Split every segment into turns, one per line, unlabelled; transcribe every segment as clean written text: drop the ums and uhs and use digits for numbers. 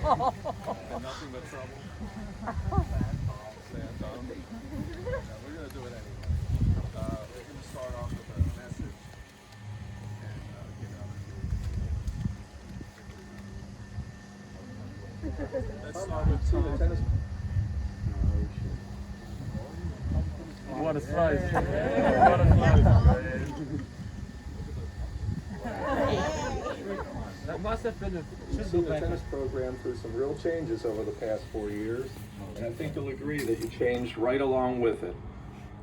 nothing but trouble. Stand Tom. We're going to do it anyway. We're going to start off with a message and get out of here. Let's start with Tom. What a slice. What a slice. That must have been
You've seen the tennis program through some real changes over the past 4 years, and I think you'll agree that you changed right along with it.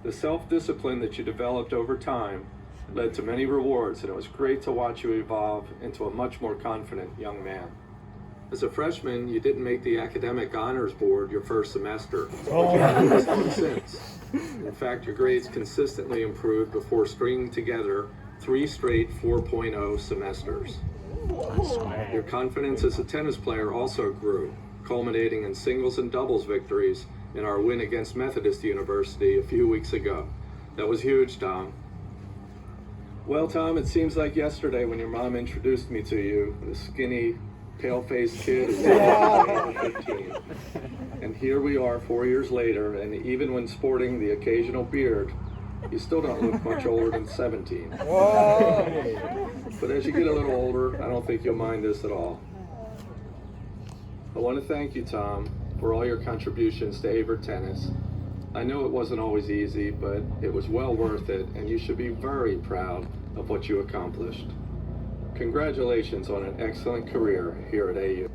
The self-discipline that you developed over time led to many rewards, and it was great to watch you evolve into a much more confident young man. As a freshman, you didn't make the academic honors board your first semester, but you haven't missed one since. In fact, your grades consistently improved before stringing together 3 straight 4.0 semesters. Your confidence as a tennis player also grew, culminating in singles and doubles victories in our win against Methodist University a few weeks ago. That was huge, Tom. Well, Tom, it seems like yesterday when your mom introduced me to you, the skinny, pale-faced kid is 15. And here we are 4 years later, and even when sporting the occasional beard, you still don't look much older than 17. But as you get a little older, I don't think you'll mind this at all. I want to thank you, Tom, for all your contributions to Averett Tennis. I know it wasn't always easy, but it was well worth it, and you should be very proud of what you accomplished. Congratulations on an excellent career here at AU.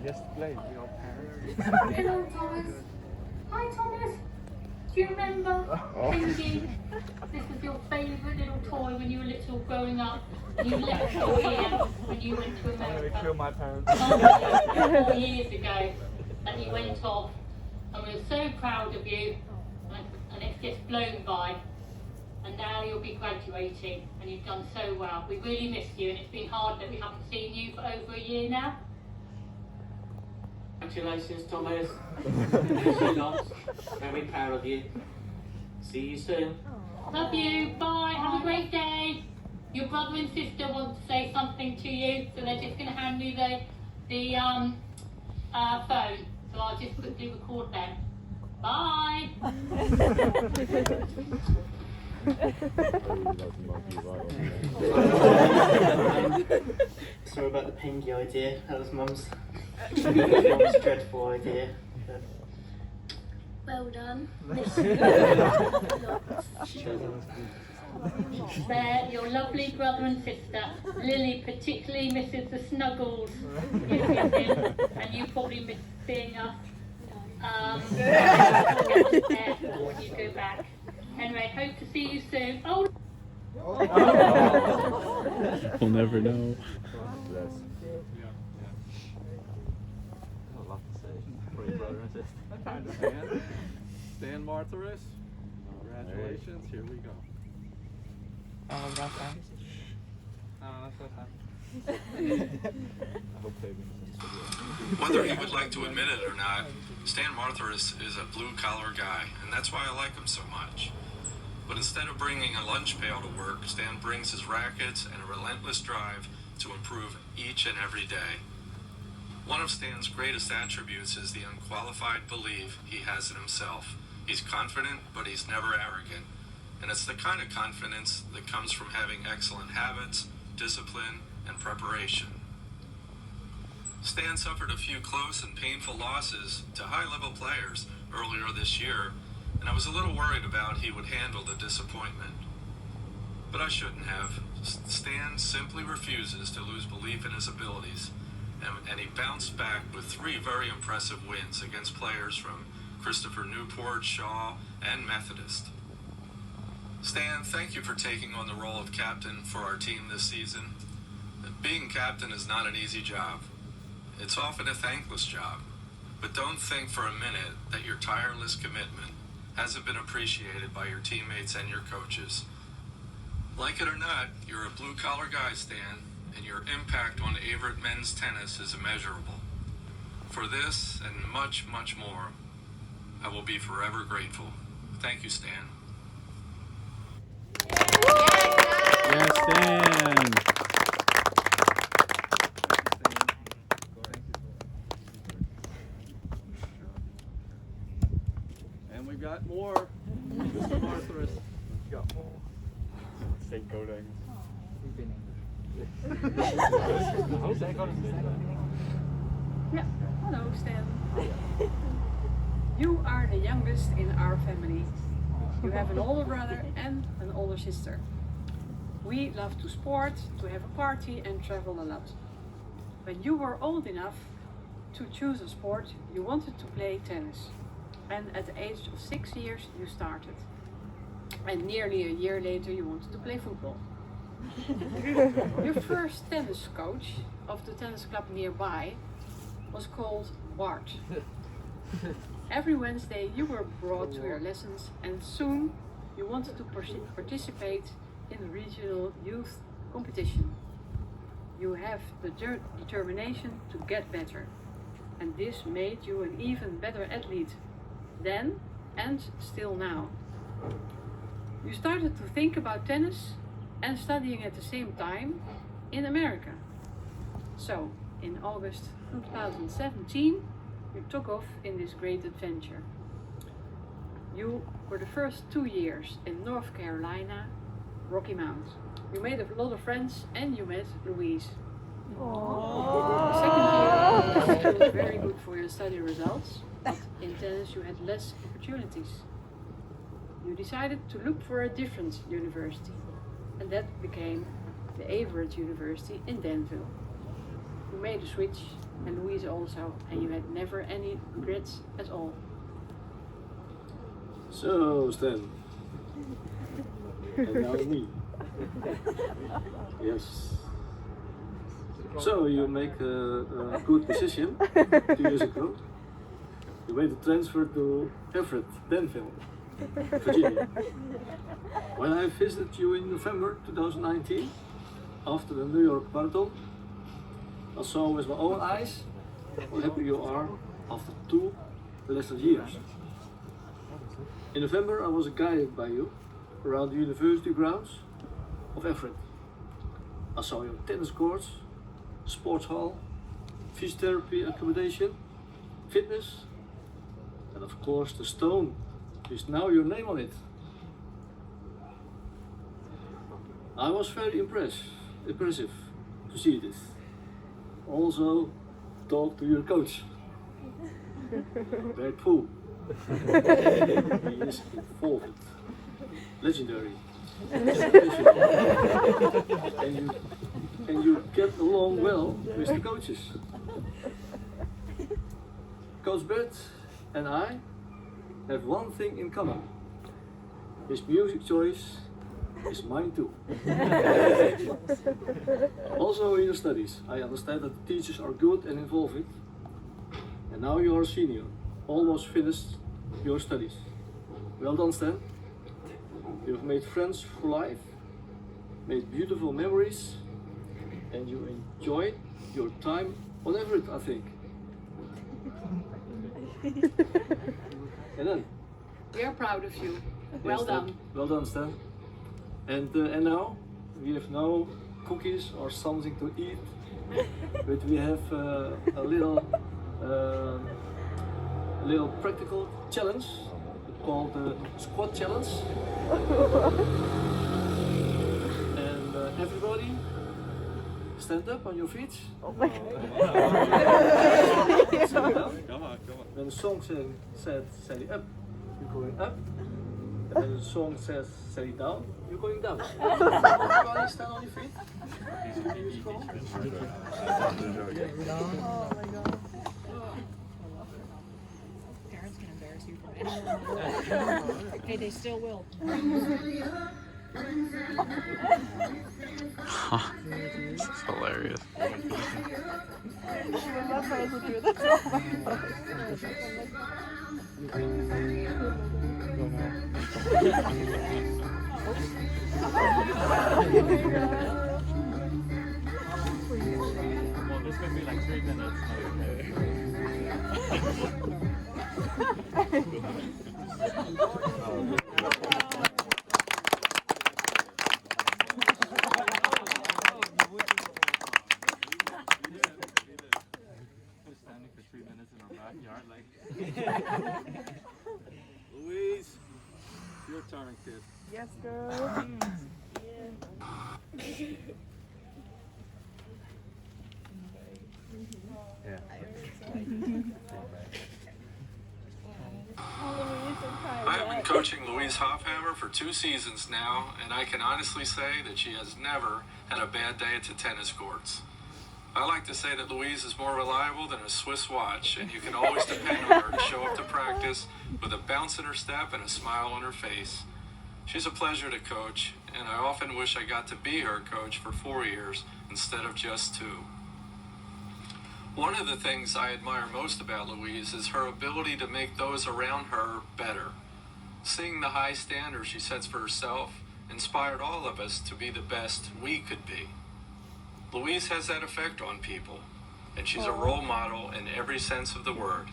Yes, play.
Hello, Thomas. Hi, Thomas. Do you remember thinking this was your favourite little toy when you were little growing up? And you left your here when you went to America.
Kill my parents.
4 years ago that you went off, and we were so proud of you, and it's just blown by. And now you'll be graduating, and you've done so well. We really missed you, and it's been hard that we haven't seen you for over a year now.
Congratulations, Thomas. Miss you lots. Very proud of you. See you soon.
Love you. Bye. Have a great day. Your brother and sister want to say something to you, so they're just going to hand you the phone. So I'll just quickly record them. Bye.
Sorry about the pinky idea. That was Mum's dreadful idea.
Well done. They're your lovely brother and sister. Lily particularly misses the snuggles and you probably miss seeing us when you go back. Anyway, hope to see you soon. Oh.
We'll never know.
Stan Martharis, congratulations, here we go.
Whether he would like to admit it or not, Stan Martharis is a blue-collar guy, and that's why I like him so much. But instead of bringing a lunch pail to work, Stan brings his rackets and a relentless drive to improve each and every day. One of Stan's greatest attributes is the unqualified belief he has in himself. He's confident, but he's never arrogant. And it's the kind of confidence that comes from having excellent habits, discipline, and preparation. Stan suffered a few close and painful losses to high-level players earlier this year, and I was a little worried about he would handle the disappointment. But I shouldn't have. Stan simply refuses to lose belief in his abilities, and he bounced back with 3 very impressive wins against players from Christopher Newport, Shaw, and Methodist. Stan, thank you for taking on the role of captain for our team this season. Being captain is not an easy job. It's often a thankless job, but don't think for a minute that your tireless commitment hasn't been appreciated by your teammates and your coaches. Like it or not, you're a blue-collar guy, Stan, and your impact on Averett men's tennis is immeasurable. For this and much, much more, I will be forever grateful. Thank you, Stan.
Yes, Stan.
And we've got more. Mr. Martharis. We've got more.
Say go to
Yeah, hello Stan. You are the youngest in our family. You have an older brother and an older sister. We love to sport, to have a party and travel a lot. When you were old enough to choose a sport, you wanted to play tennis. And at the age of 6 years you started. And nearly a year later you wanted to play football. Your first tennis coach of the tennis club nearby was called Bart. Every Wednesday you were brought to your lessons and soon you wanted to participate in the regional youth competition. You have the determination to get better, and this made you an even better athlete then and still now. You started to think about tennis and studying at the same time in America. So, in August 2017, you took off in this great adventure. You were the first 2 years in North Carolina, Rocky Mount. You made a lot of friends and you met Louise. The second year was still very good for your study results, but in tennis you had less opportunities. You decided to look for a different university, and that became the Averett University in Danville. You made a switch, and Louise also, and you had never any regrets at all.
So, Stan. And now me. Yes. So, you make a good decision 2 years ago. You made a transfer to Averett, Danville, Virginia. When I visited you in November 2019, after the New York Marathon, I saw with my own eyes how happy you are after 2 lesser years. In November, I was guided by you around the university grounds of Averett. I saw your tennis courts, sports hall, physiotherapy accommodation, fitness, and of course the stone is now your name on it. I was very impressive to see this. Also, talk to your coach, Bert Poole. He is involved, legendary, and you get along well with the coaches. Coach Bert and I have one thing in common. His music choice is mine too. Also in your studies, I understand that the teachers are good and involved. And now you are a senior, almost finished your studies. Well done, Stan. You've made friends for life, made beautiful memories, and you enjoyed your time on Averett, I think. And then?
We are proud of you.
Yes,
Well done.
Well done, Stan. And now we have no cookies or something to eat, but we have a little practical challenge called the squat challenge. And everybody stand up on your feet. Oh my God. Come on. When the song said "Sally up," you're going up. And when the song says "Sally down," you're going down. Everybody stand on your feet.
Oh my God. Parents can embarrass you for anyone. Hey, they still will.
This is hilarious.
Yes, girl.
Yeah.
I've been coaching Louise Hofhammer for 2 seasons now, and I can honestly say that she has never had a bad day at the tennis courts. I like to say that Louise is more reliable than a Swiss watch, and you can always depend on her to show up to practice with a bounce in her step and a smile on her face. She's a pleasure to coach, and I often wish I got to be her coach for 4 years instead of just 2. One of the things I admire most about Louise is her ability to make those around her better. Seeing the high standards she sets for herself inspired all of us to be the best we could be. Louise has that effect on people, and she's a role model in every sense of the word.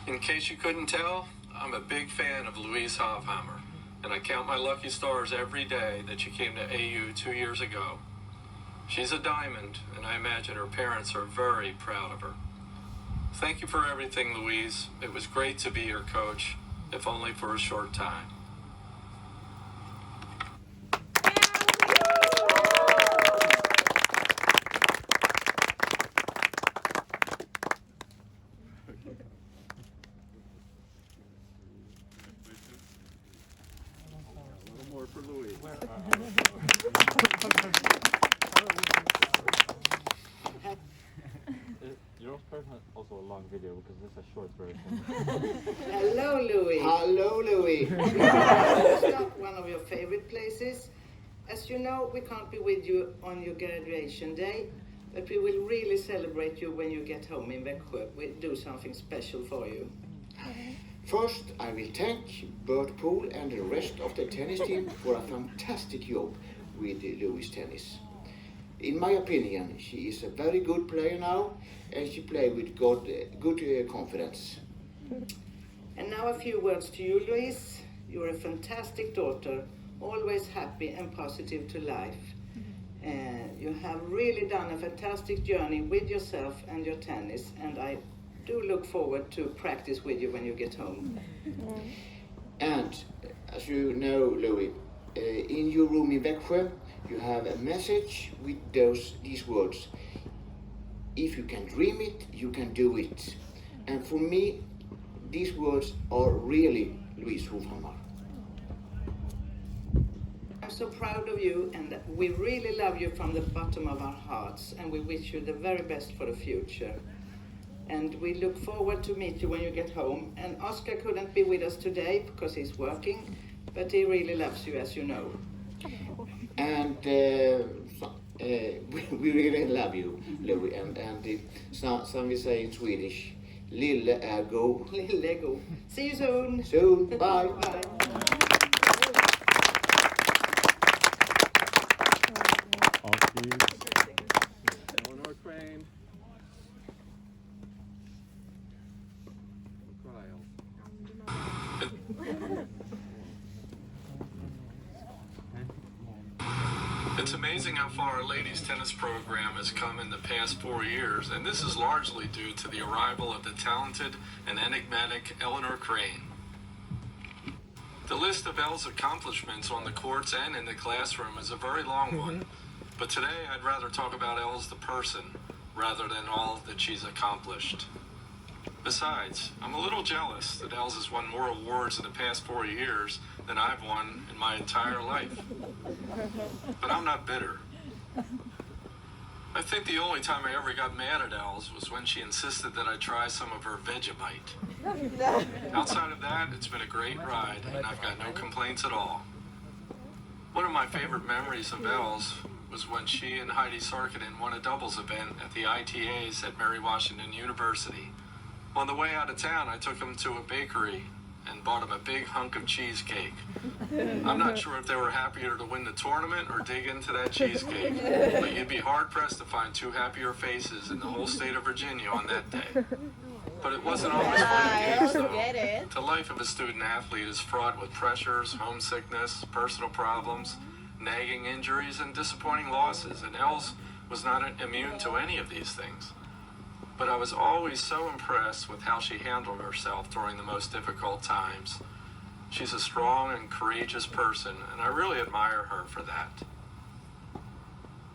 In case you couldn't tell, I'm a big fan of Louise Hofhammer, and I count my lucky stars every day that she came to AU 2 years ago. She's a diamond, and I imagine her parents are very proud of her. Thank you for everything, Louise. It was great to be your coach, if only for a short time.
A little more for Louise. Your part has also a long video because this is a short version.
Hello, Louis. Hello, Louis. It's not one of your favorite places. As you know, we can't be with you on your graduation day, but we will really celebrate you when you get home in Växjö. We'll do something special for you.
First, I will thank Bert Poole and the rest of the tennis team for a fantastic job with Louis tennis. In my opinion, she is a very good player now, and she plays with good confidence.
And now a few words to you, Louise. You're a fantastic daughter, always happy and positive to life. You have really done a fantastic journey with yourself and your tennis, and I do look forward to practice with you when you get home.
And as you know, Louis, in your room in Växjö, you have a message with these words. If you can dream it, you can do it. And for me, these words are really Louise Hofhammer.
I'm so proud of you, and we really love you from the bottom of our hearts, and we wish you the very best for the future. And we look forward to meet you when you get home. And Oscar couldn't be with us today because he's working, but he really loves you, as you know.
And we really love you, Louis. And some will say in Swedish, Lille är go.
Lille är go. See you soon.
Soon. Bye.
Bye.
Eleanor Crane. It's amazing how far our ladies tennis program has come in the past 4 years, and this is largely due to the arrival of the talented and enigmatic Eleanor Crane. The list of Elle's accomplishments on the courts and in the classroom is a very long one, but today I'd rather talk about Elle as the person rather than all that she's accomplished. Besides, I'm a little jealous that Els has won more awards in the past 4 years than I've won in my entire life. But I'm not bitter. I think the only time I ever got mad at Els was when she insisted that I try some of her Vegemite. Outside of that, it's been a great ride, and I've got no complaints at all. One of my favorite memories of Els was when she and Heidi Sarkinen won a doubles event at the ITAs at Mary Washington University. On the way out of town, I took them to a bakery and bought them a big hunk of cheesecake. I'm not sure if they were happier to win the tournament or dig into that cheesecake, but you'd be hard-pressed to find 2 happier faces in the whole state of Virginia on that day. But it wasn't always fun and games, though. The life of a student athlete is fraught with pressures, homesickness, personal problems, nagging injuries, and disappointing losses, and Els was not immune to any of these things. But I was always so impressed with how she handled herself during the most difficult times. She's a strong and courageous person, and I really admire her for that.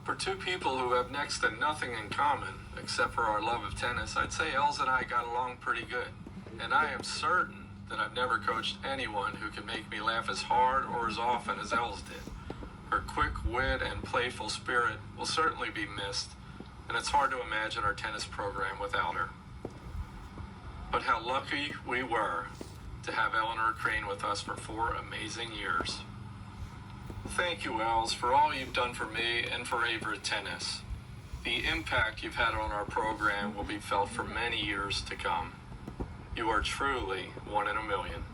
For two people who have next to nothing in common, except for our love of tennis, I'd say Els and I got along pretty good. And I am certain that I've never coached anyone who can make me laugh as hard or as often as Els did. Her quick wit and playful spirit will certainly be missed, and it's hard to imagine our tennis program without her. But how lucky we were to have Eleanor Crane with us for 4 amazing years. Thank you, Els, for all you've done for me and for Averett Tennis. The impact you've had on our program will be felt for many years to come. You are truly one in a million.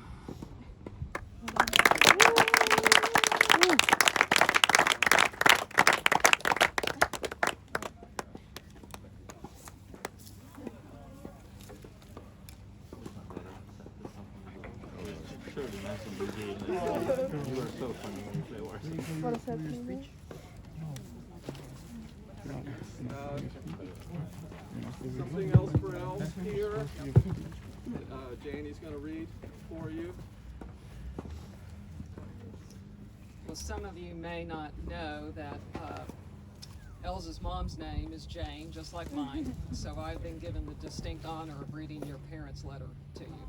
Surely nice and busy. You are so funny when you play Warzone.
What is that?
Something else for Els here. Janie's going to read for you.
Well, some of you may not know that Elsa's mom's name is Jane, just like mine. So I've been given the distinct honor of reading your parents' letter to you.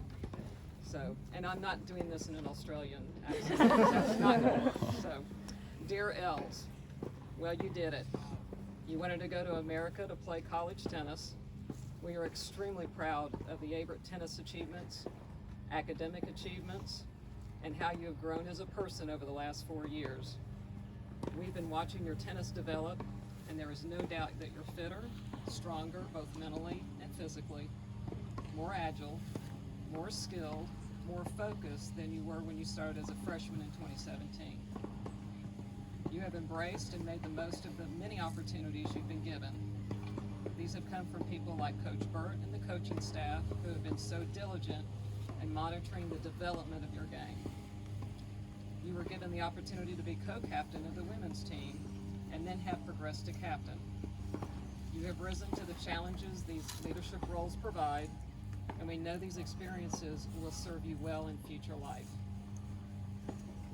So, and I'm not doing this in an Australian accent. That's not normal. So, dear Els, well, you did it. You wanted to go to America to play college tennis. We are extremely proud of the Averett tennis achievements, academic achievements, and how you have grown as a person over the last 4 years. We've been watching your tennis develop, and there is no doubt that you're fitter, stronger, both mentally and physically, more agile, more skilled, more focused than you were when you started as a freshman in 2017. You have embraced and made the most of the many opportunities you've been given. These have come from people like Coach Burt and the coaching staff who have been so diligent in monitoring the development of your game. You were given the opportunity to be co-captain of the women's team and then have progressed to captain. You have risen to the challenges these leadership roles provide, and we know these experiences will serve you well in future life.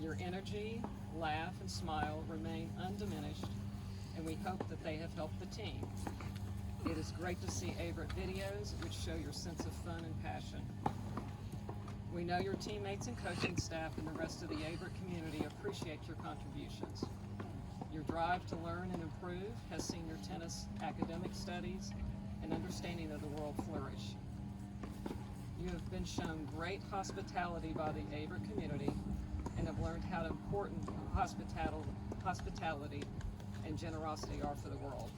Your energy, laugh, and smile remain undiminished, and we hope that they have helped the team. It is great to see Averett videos which show your sense of fun and passion. We know your teammates and coaching staff and the rest of the Averett community appreciate your contributions. Your drive to learn and improve has seen your tennis academic studies and understanding of the world flourish. You have been shown great hospitality by the Averett community and have learned how important hospitality and generosity are for the world.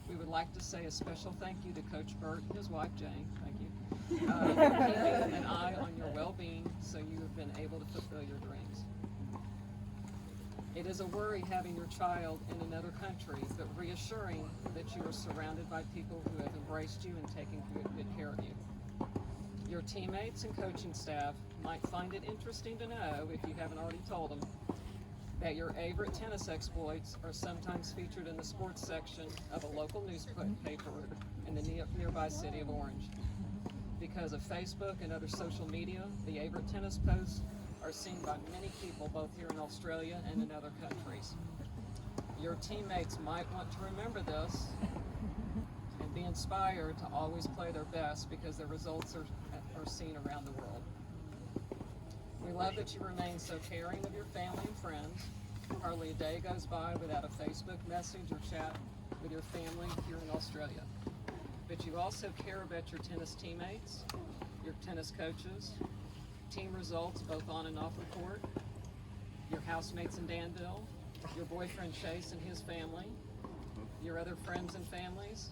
We would like to say a special thank you to Coach Burt and his wife Jane, thank you, for keeping an eye on your well-being so you have been able to fulfill your dreams. It is a worry having your child in another country, but reassuring that you are surrounded by people who have embraced you and taken good care of you. Your teammates and coaching staff might find it interesting to know, if you haven't already told them, that your Averett tennis exploits are sometimes featured in the sports section of a local newspaper in the nearby city of Orange. Because of Facebook and other social media, the Averett tennis posts are seen by many people both here in Australia and in other countries. Your teammates might want to remember this and be inspired to always play their best because their results are seen around the world. We love that you remain so caring of your family and friends. Hardly a day goes by without a Facebook message or chat with your family here in Australia. But you also care about your tennis teammates, your tennis coaches, team results both on and off the court, your housemates in Danville, your boyfriend Chase and his family, your other friends and families,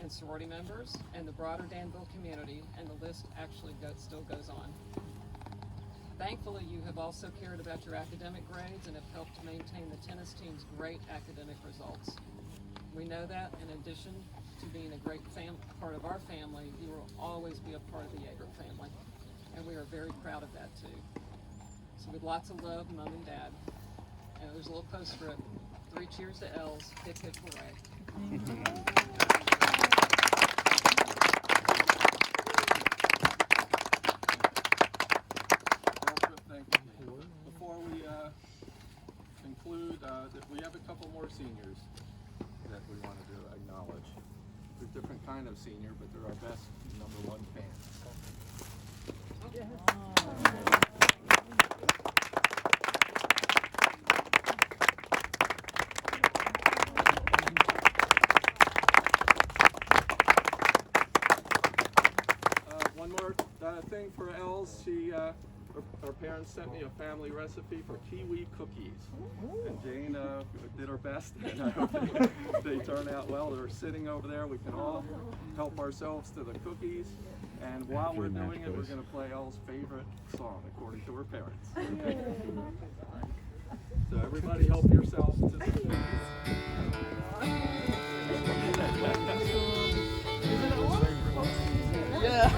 and sorority members, and the broader Danville community, and the list actually still goes on. Thankfully, you have also cared about your academic grades and have helped to maintain the tennis team's great academic results. We know that in addition to being a great part of our family, you will always be a part of the Averett family, and we are very proud of that too. So with lots of love, Mom and Dad. And there's a little postscript, 3 cheers to Els, hip hip hooray.
include that we have a couple more seniors that we wanted to acknowledge. They're different kind of senior, but they're our best #1 fans. One more thing for Els. Her parents sent me a family recipe for kiwi cookies. And Jane did her best, and I hope they turn out well. They're sitting over there. We can all help ourselves to the cookies. And while we're doing it, we're going to play Els' favorite song, according to her parents. So everybody help yourself to the cookies.
Yeah.